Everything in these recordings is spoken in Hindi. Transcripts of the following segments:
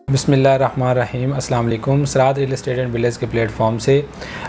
बिस्मिल्लाहिर्रहमानिर्रहीम। अस्सलाम वालेकुम। सराद रियल एस्टेट एंड विलेज के प्लेटफॉर्म से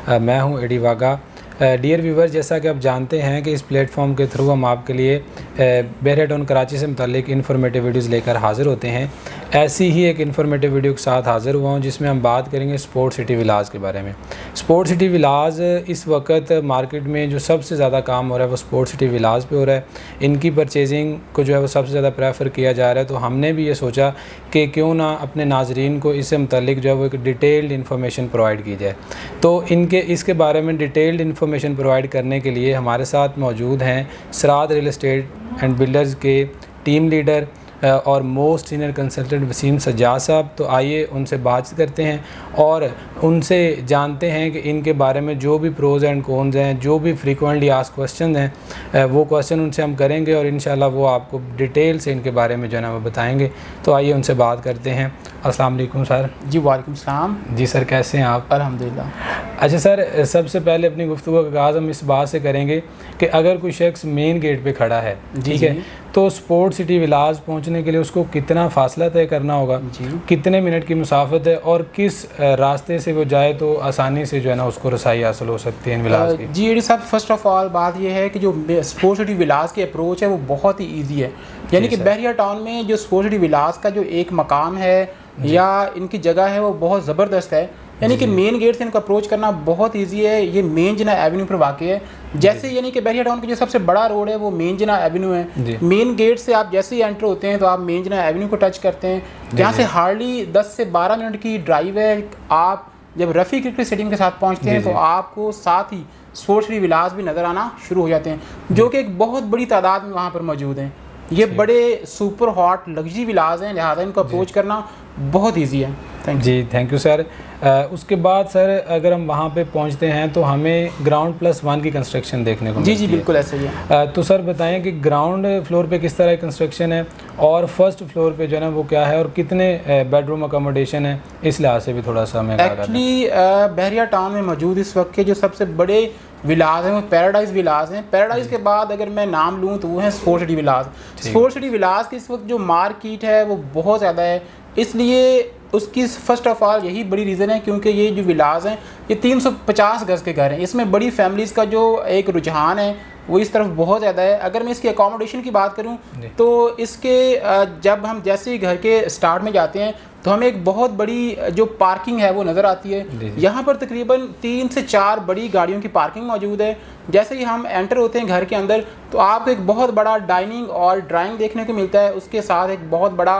मैं हूं एडी वागा। डियर व्यूवर, जैसा कि आप जानते हैं कि इस प्लेटफॉर्म के थ्रू हम आपके लिए बहरिया टाउन कराची से मुतालिक इन्फॉर्मेटिव वीडियोज़ लेकर हाज़िर होते हैं। ऐसी ही एक इन्फॉर्मेटिव वीडियो के साथ हाज़िर हुआ हूँ जिसमें हम बात करेंगे स्पोर्ट सिटी विलाज के बारे में। स्पोर्ट सिटी विलाज इस वक्त मार्केट में जो सबसे ज़्यादा काम हो रहा है वो स्पोर्ट सिटी विलाज पे हो रहा है। इनकी परचेजिंग को जो है वो सबसे ज़्यादा प्रेफर किया जा रहा है। तो हमने भी ये सोचा कि क्यों ना अपने नाजरीन को इससे मुतालिक जो है वो एक डिटेल्ड इन्फॉर्मेशन प्रोवाइड की जाए। तो इसके बारे में डिटेल्ड इन्फॉर्मेशन प्रोवाइड करने के लिए हमारे साथ मौजूद हैं Sarad real estate and builders के टीम लीडर और most senior consultant Wasim Sajjad साहब। तो आइए उनसे बातचीत करते हैं और उनसे जानते हैं कि इनके बारे में जो भी प्रोज एंड कॉन्स हैं, जो भी फ्रीक्वेंटली आस्क्ड क्वेश्चन हैं, वो क्वेश्चन उनसे हम करेंगे और इंशाल्लाह वो आपको डिटेल से इनके बारे में जो है ना वो बताएंगे। तो आइए उनसे बात करते हैं। अस्सलाम वालेकुम सर। जी वालेकुम सलाम। जी सर, कैसे हैं आप? अल्हम्दुलिल्लाह। अच्छा सर, सबसे पहले अपनी गुफ्तगू का आगाज़ हम इस बात से करेंगे कि अगर कोई शख्स मेन गेट पे खड़ा है, ठीक है, तो स्पोर्ट सिटी विलाज पहुंचने के लिए उसको कितना फ़ासला तय करना होगा, कितने मिनट की मुसाफत है और किस रास्ते से वो जाए तो आसानी से जो है ना उसको रसाई हासिल हो सकती है इन विलाज की? जी एडी साहब, फर्स्ट ऑफ ऑल बात ये है कि जो स्पोर्ट सिटी विलाज की अप्रोच है वो बहुत ही ईजी है। यानी कि बहरिया टाउन में जो स्पोर्ट सिटी विलाज का जो एक मकाम है या इनकी जगह है वो बहुत ज़बरदस्त है। यानी कि मेन गेट से इनको अप्रोच करना बहुत इजी है। ये मेन जिना एवेन्यू पर वाक़ है। जैसे यानी कि बहरिया टाउन का जो सबसे बड़ा रोड है वो मेन जिना एवेन्यू है। मेन गेट से आप जैसे ही एंटर होते हैं तो आप मेन जिना एवेन्यू को टच करते हैं। यहाँ से हार्डली 10 से 12 मिनट की ड्राइव है। आप जब रफ़ी क्रिकेट स्टेडियम के साथ पहुँचते हैं तो आपको साथ ही स्पोर्ट्स सिटी विलाज भी नज़र आना शुरू हो जाते हैं, जो कि एक बहुत बड़ी तादाद में वहाँ पर मौजूद हैं। ये बड़े सुपर हॉट लग्जरी विलाज हैं, लिहाजा इनको अप्रोच करना बहुत ईजी है। Thank you sir. उसके बाद सर अगर हम वहाँ पे पहुँचते हैं तो हमें ग्राउंड प्लस 1 की कंस्ट्रक्शन देखने को मिलती है। बिल्कुल ऐसे ही है। तो सर बताएं कि ग्राउंड फ्लोर पे किस तरह की कंस्ट्रक्शन है और फर्स्ट फ्लोर पे जो है ना वो क्या है और कितने बेडरूम अकोमोडेशन है, इस लिहाज से भी थोड़ा सा हमें। एक्चुअली बहरिया टाउन में मौजूद इस वक्त के जो सबसे बड़े विलाज हैं वो पैराडाइज विलाज हैं। पैराडाइज के बाद अगर मैं नाम लूँ तो वो है sport city villas. Sport city villas की इस वक्त जो मार्केट है वो बहुत ज़्यादा है, इसलिए उसकी फर्स्ट ऑफ ऑल यही बड़ी रीज़न है क्योंकि ये जो विलाज हैं ये 350 गज़ के घर हैं। इसमें बड़ी फैमिलीज़ का जो एक रुझान है वो इस तरफ बहुत ज़्यादा है। अगर मैं इसकी अकोमोडेशन की बात करूं तो इसके जब हम जैसे ही घर के स्टार्ट में जाते हैं तो हमें एक बहुत बड़ी जो पार्किंग है वो नज़र आती है। यहाँ पर तकरीबन 3 से 4 बड़ी गाड़ियों की पार्किंग मौजूद है। जैसे ही हम एंटर होते हैं घर के अंदर तो आपको एक बहुत बड़ा डाइनिंग और ड्राइंग देखने को मिलता है। उसके साथ एक बहुत बड़ा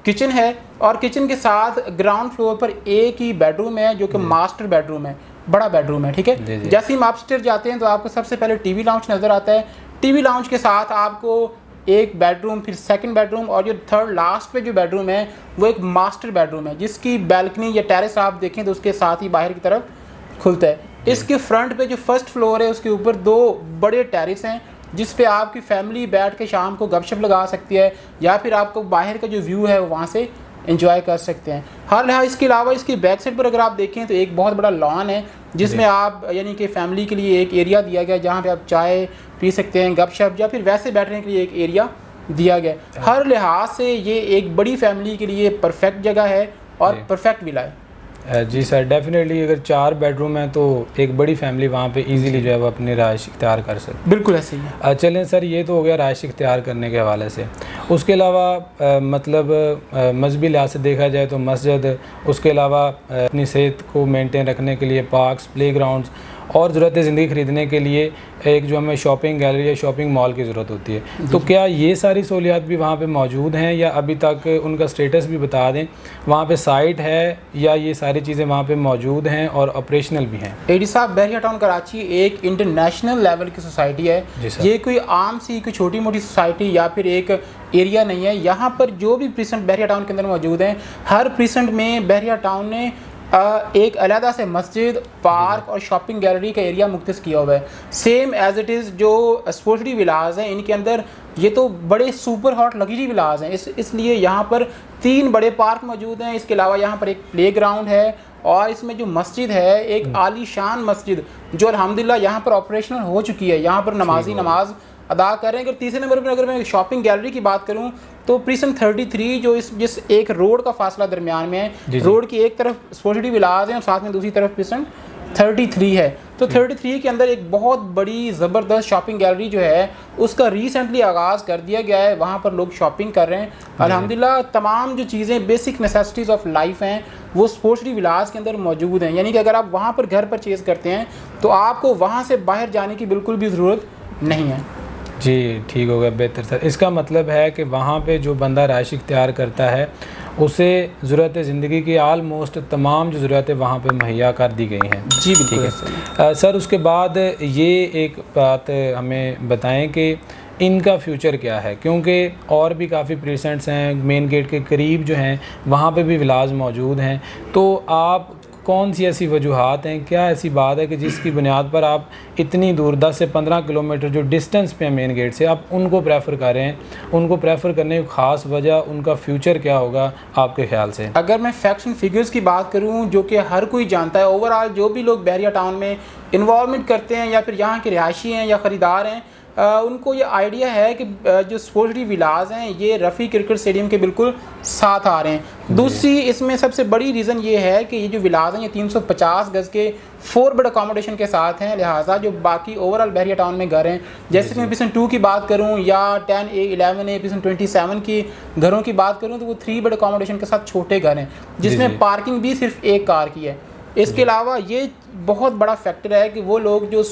किचन है और किचन के साथ ग्राउंड फ्लोर पर एक ही बेडरूम है जो कि मास्टर बेडरूम है, बड़ा बेडरूम है। ठीक है, जैसे ही हम अपस्टेयर जाते हैं तो आपको सबसे पहले टीवी लाउंज नज़र आता है। टीवी लाउंज के साथ आपको एक बेडरूम, फिर सेकंड बेडरूम और जो थर्ड लास्ट पे जो बेडरूम है वो एक मास्टर बेडरूम है जिसकी बैल्कनी या टेरेस आप देखें तो उसके साथ ही बाहर की तरफ खुलता है। इसके फ्रंट पे जो फर्स्ट फ्लोर है उसके ऊपर 2 बड़े टेरेस हैं जिस पे आपकी फैमिली बैठ के शाम को गपशप लगा सकती है या फिर आपको बाहर का जो व्यू है वहाँ से एंजॉय कर सकते हैं। हर लिहाज इसके अलावा इसकी बैक साइड पर अगर आप देखें तो एक बहुत बड़ा लॉन है जिसमें आप यानी कि फैमिली के लिए एक एरिया दिया गया जहाँ पे आप चाय पी सकते हैं, गपशप या फिर वैसे बैठने के लिए एक एरिया दिया गया। हर लिहाज से ये एक बड़ी फैमिली के लिए परफेक्ट जगह है और परफेक्ट विला है। जी सर, डेफिनेटली अगर 4 बेडरूम है तो एक बड़ी फैमिली वहाँ पे इजीली जो है वो अपनी रहायश इख्तियार कर सकती। बिल्कुल ऐसे ही है। चलें सर, ये तो हो गया रहायश इख्तियार करने के हवाले से। उसके अलावा मतलब मजहबी लिहाज से देखा जाए तो मस्जिद, उसके अलावा अपनी सेहत को मेंटेन रखने के लिए पार्क्स, प्ले ग्राउंड्स और ज़रूरत ज़िंदगी ख़रीदने के लिए एक जो हमें शॉपिंग गैलरी या शॉपिंग मॉल की ज़रूरत होती है। तो क्या ये सारी सहूलियात भी वहाँ पे मौजूद हैं या अभी तक उनका स्टेटस भी बता दें, वहाँ पे साइट है या ये सारी चीज़ें वहाँ पे मौजूद हैं और ऑपरेशनल भी हैं? एडी साहब, बहरिया टाउन कराची एक इंटरनेशनल लेवल की सोसाइटी है। ये कोई आम सी कोई छोटी मोटी सोसाइटी या फिर एक एरिया नहीं है। यहाँ पर जो भी प्रीसेंट बहरिया टाउन के अंदर मौजूद हैं, हर प्रीसेंट में बहरिया टाउन ने एक अलहदा से मस्जिद, पार्क और शॉपिंग गैलरी का एरिया मुख्तस किया हुआ है, सेम एज इट इज़ जो स्पोर्ट्स सिटी विलाज हैं इनके अंदर। ये तो बड़े सुपर हॉट लग्जरी विलाज हैं, इसलिए यहाँ पर 3 बड़े पार्क मौजूद हैं। इसके अलावा यहाँ पर एक प्ले ग्राउंड है और इसमें जो मस्जिद है एक आलीशान मस्जिद जो अल्हम्दुलिल्लाह यहाँ पर ऑपरेशनल हो चुकी है। यहाँ पर नमाजी नमाज अदा कर रहे हैं। अगर तीसरे नंबर पर अगर मैं शॉपिंग गैलरी की बात करूं तो प्रिसन 33 जो जिस एक रोड का फासला दरमियान में है, रोड की एक तरफ स्पोर्ट्स सिटी विलास है और साथ में दूसरी तरफ प्रिसन 33 है। तो 33 के अंदर एक बहुत बड़ी ज़बरदस्त शॉपिंग गैलरी जो है उसका रिसेंटली आगाज़ कर दिया गया है। वहाँ पर लोग शॉपिंग कर रहे हैं अल्हम्दुलिल्लाह। तमाम जो चीज़ें बेसिक नेसेसिटीज़ ऑफ लाइफ हैं वो स्पोर्ट्स सिटी विलास के अंदर मौजूद हैं। यानी कि अगर आप वहाँ पर घर परचेज़ करते हैं तो आपको वहाँ से बाहर जाने की बिल्कुल भी ज़रूरत नहीं है। जी ठीक होगा, बेहतर सर। इसका मतलब है कि वहाँ पे जो बंदा राइश इख्तियार करता है उसे ज़रूरत ज़िंदगी की आलमोस्ट तमाम जो ज़रूरतें वहाँ पे मुहैया कर दी गई हैं। जी बिल्कुल है सर। उसके बाद ये एक बात हमें बताएं कि इनका फ्यूचर क्या है, क्योंकि और भी काफ़ी प्रेजेंट्स हैं मेन गेट के करीब जो हैं वहाँ पे भी विलाज मौजूद हैं। तो आप कौन सी ऐसी वजूहात हैं, क्या ऐसी बात है कि जिसकी बुनियाद पर आप इतनी दूर 10 से 15 किलोमीटर जो डिस्टेंस पे हैं मेन गेट से, आप उनको प्रेफर कर रहे हैं? उनको प्रेफर करने की ख़ास वजह, उनका फ्यूचर क्या होगा आपके ख्याल से? अगर मैं फैक्ट्स एंड फिगर्स की बात करूं जो कि हर कोई जानता है, ओवरऑल जो भी लोग बहरिया टाउन में इन्वॉल्वमेंट करते हैं या फिर यहाँ के रिहायशी हैं या ख़रीदार हैं, उनको ये आइडिया है कि जो स्पोर्ट्स सिटी विलास हैं ये रफ़ी क्रिकेट स्टेडियम के बिल्कुल साथ आ रहे हैं। दूसरी इसमें सबसे बड़ी रीज़न ये है कि ये जो विलास हैं ये 350 गज़ के 4 बेड अकोमोडेशन के साथ हैं। लिहाजा जो बाकी ओवरऑल बहरिया टाउन में घर हैं, जैसे कि मैं प्रिसन 2 की बात करूं या 10A 11A प्रिसन 27 की घरों की बात करूं तो वो 3 बेड अकोमोडेशन के साथ छोटे घर हैं जिसमें पार्किंग भी सिर्फ एक कार की है। इसके अलावा ये बहुत बड़ा फैक्टर है कि वो लोग जो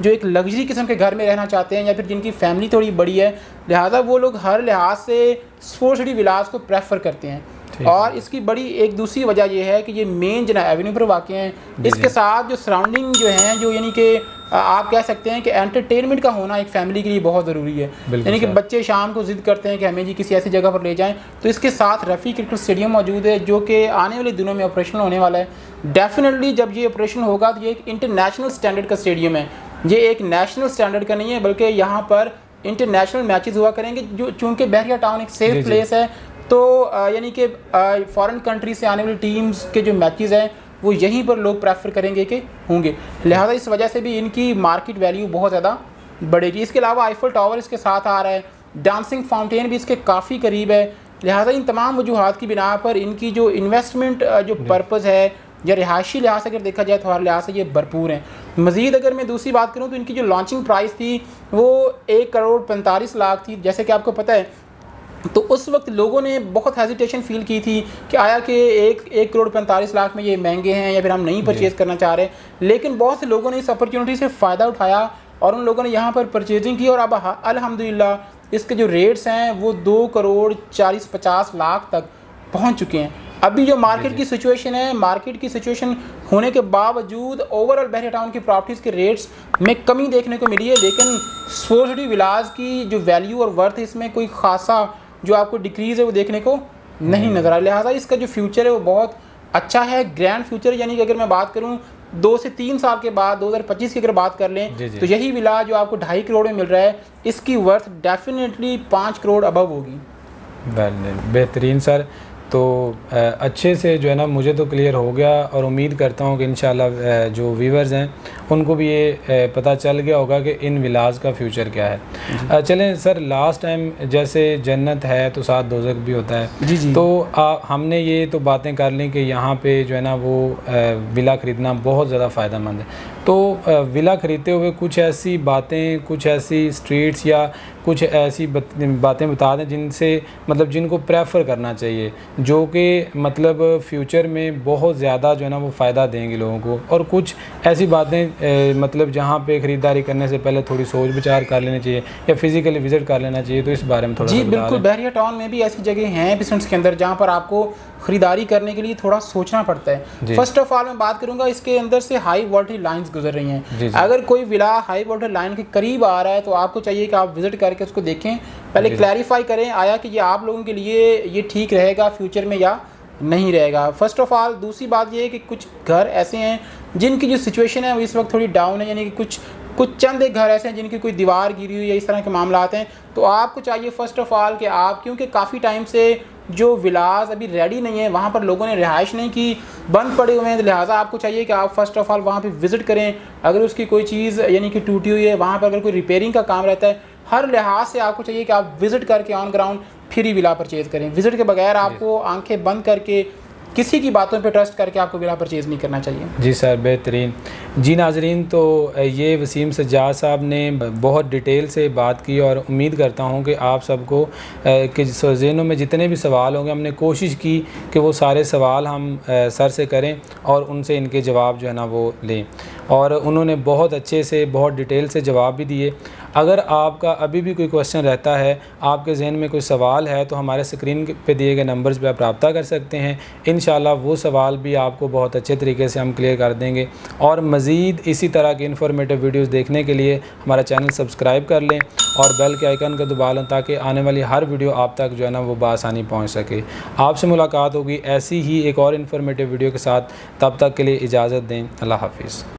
एक लग्जरी किस्म के घर में रहना चाहते हैं या फिर जिनकी फैमिली थोड़ी बड़ी है, लिहाजा वो लोग हर लिहाज से स्पोर्ट्स सिटी विलास को प्रेफर करते हैं। और इसकी बड़ी एक दूसरी वजह यह है कि ये मेन जना एवेन्यू पर वाक़ हैं। इसके साथ जो सराउंडिंग जो हैं, जो यानी कि आप कह सकते हैं कि एंटरटेनमेंट का होना एक फैमिली के लिए बहुत ज़रूरी है। यानी कि बच्चे शाम को ज़िद करते हैं कि हमें जी किसी ऐसी जगह पर ले जाएं, तो इसके साथ रफ़ी क्रिकेट स्टेडियम मौजूद है जो कि आने वाले दिनों में ऑपरेशनल होने वाला है। डेफिनेटली जब ये ऑपरेशन होगा तो ये एक इंटरनेशनल स्टैंडर्ड का स्टेडियम है, ये एक नेशनल स्टैंडर्ड का नहीं है, बल्कि यहाँ पर इंटरनेशनल मैचेस हुआ करेंगे। जो चूँकि बहरिया टाउन एक सेफ प्लेस है, तो यानी कि फॉरेन कंट्री से आने वाली टीम्स के जो मैचेस हैं वो यहीं पर लोग प्रेफर करेंगे कि होंगे। लिहाजा इस वजह से भी इनकी मार्केट वैल्यू बहुत ज़्यादा बढ़ेगी। इसके अलावा आईफल टावर इसके साथ आ रहा है, डांसिंग फाउंटेन भी इसके काफ़ी करीब है। लिहाजा इन तमाम वजूहात की बिना पर इनकी जो इन्वेस्टमेंट जो पर्पज़ है या रिहायशी लिहाज से अगर देखा जाए तो हर लिहाज से ये भरपूर हैं। मज़ीद अगर मैं दूसरी बात करूँ तो इनकी जो लॉन्चिंग प्राइस थी वो 1 करोड़ 45 लाख थी। जैसे कि आपको पता है, तो उस वक्त लोगों ने बहुत हेजिटेशन फील की थी कि आया कि 1 करोड़ 45 लाख में ये महंगे हैं या फिर हम नहीं परचेज़ करना चाह रहे। लेकिन बहुत से लोगों ने इस अपॉर्चुनिटी से फ़ायदा उठाया और उन लोगों ने यहाँ पर परचेजिंग की और अब अल्हम्दुलिल्लाह इसके जो रेट्स हैं वो 2 करोड़ 40-50 लाख तक पहुँच चुके हैं। अभी जो मार्केट की सिचुएशन है, मार्केट की सिचुएशन होने के बावजूद ओवरऑल बहरिया टाउन की प्रॉपर्टीज़ के रेट्स में कमी देखने को मिली है, लेकिन स्पोर्ट्स सिटी विलास की जो वैल्यू और वर्थ है इसमें कोई खासा जो आपको डिक्रीज़ है वो देखने को नहीं नज़र आ। लिहाजा इसका जो फ्यूचर है वो बहुत अच्छा है, ग्रैंड फ्यूचर। यानी कि अगर मैं बात करूँ 2 से 3 साल के बाद 2025 की अगर बात कर लें तो यही विला जो आपको 2.5 करोड़ में मिल रहा है इसकी वर्थ डेफिनेटली 5 करोड़ अबव होगी। बेहतरीन सर। तो अच्छे से जो है ना मुझे तो क्लियर हो गया और उम्मीद करता हूँ कि इंशाल्लाह जो व्यूवर्स हैं उनको भी ये पता चल गया होगा कि इन विलाज का फ्यूचर क्या है। चलें सर, लास्ट टाइम जैसे जन्नत है तो साथ दोज़ख भी होता है। तो हमने ये तो बातें कर ली कि यहाँ पे जो है ना वो विला ख़रीदना बहुत ज़्यादा फ़ायदेमंद है। तो विला ख़रीदते हुए कुछ ऐसी बातें, कुछ ऐसी स्ट्रीट्स या कुछ ऐसी बातें बता दें जिनसे मतलब जिनको प्रेफर करना चाहिए, जो कि मतलब फ्यूचर में बहुत ज़्यादा जो है ना वो फ़ायदा देंगे लोगों को, और कुछ ऐसी बातें मतलब जहाँ पे ख़रीदारी करने से पहले थोड़ी सोच विचार कर लेनी चाहिए या फिज़िकली विज़िट कर लेना चाहिए। तो इस बारे में थोड़ा जी बिल्कुल, बहरिया टाउन में भी ऐसी जगह हैं बिजनेस के अंदर जहाँ पर आपको ख़रीदारी करने के लिए थोड़ा सोचना पड़ता है। फर्स्ट ऑफ ऑल मैं बात करूँगा, इसके अंदर से हाई वोल्टेज लाइंस गुजर रही हैं। अगर कोई विला हाई वोल्टेज लाइन के करीब आ रहा है तो आपको चाहिए कि आप विज़िट करके उसको देखें, पहले क्लैरिफाई करें आया कि ये आप लोगों के लिए ये ठीक रहेगा फ्यूचर में या नहीं रहेगा। फर्स्ट ऑफ ऑल दूसरी बात ये है कि कुछ घर ऐसे हैं जिनकी जो सिचुएशन है वो इस वक्त थोड़ी डाउन है, यानी कि कुछ चंद एक घर ऐसे हैं जिनकी कोई दीवार गिरी हुई या इस तरह के मामला आते हैं। तो आपको चाहिए फ़र्स्ट ऑफ ऑल कि आप, क्योंकि काफ़ी टाइम से जो विलास अभी रेडी नहीं है, वहाँ पर लोगों ने रिहाइश नहीं की, बंद पड़े हुए हैं, तो लिहाजा आपको चाहिए कि आप फ़र्स्ट ऑफ ऑल वहाँ पे विज़िट करें। अगर उसकी कोई चीज़ यानी कि टूटी हुई है, वहाँ पर अगर कोई रिपेयरिंग का काम रहता है, हर लिहाज से आपको चाहिए कि आप विज़िट करके ऑन ग्राउंड फिर ही विला परचेज़ करें। विज़िट के बगैर आपको आंखें बंद करके किसी की बातों पे ट्रस्ट करके आपको विला परचेज़ नहीं करना चाहिए। जी सर, बेहतरीन। जी नाजरीन, तो ये वसीम सज्जाद साहब ने बहुत डिटेल से बात की और उम्मीद करता हूँ कि आप सबको कि ज़हनों में जितने भी सवाल होंगे, हमने कोशिश की कि वो सारे सवाल हम सर से करें और उनसे इनके जवाब जो है ना वो लें, और उन्होंने बहुत अच्छे से बहुत डिटेल से जवाब भी दिए। अगर आपका अभी भी कोई क्वेश्चन रहता है, आपके जहन में कोई सवाल है, तो हमारे स्क्रीन पे दिए गए नंबर्स पे आप रब्ता कर सकते हैं। इंशाल्लाह वो सवाल भी आपको बहुत अच्छे तरीके से हम क्लियर कर देंगे। और मज़ीद इसी तरह की इन्फॉर्मेटिव वीडियोस देखने के लिए हमारा चैनल सब्सक्राइब कर लें और बेल के आइकन को दबा लें, ताकि आने वाली हर वीडियो आप तक जो है ना वो बआसानी पहुँच सके। आपसे मुलाकात होगी ऐसी ही एक और इन्फॉर्मेटिव वीडियो के साथ। तब तक के लिए इजाज़त दें। अल्लाह हाफ़िज़।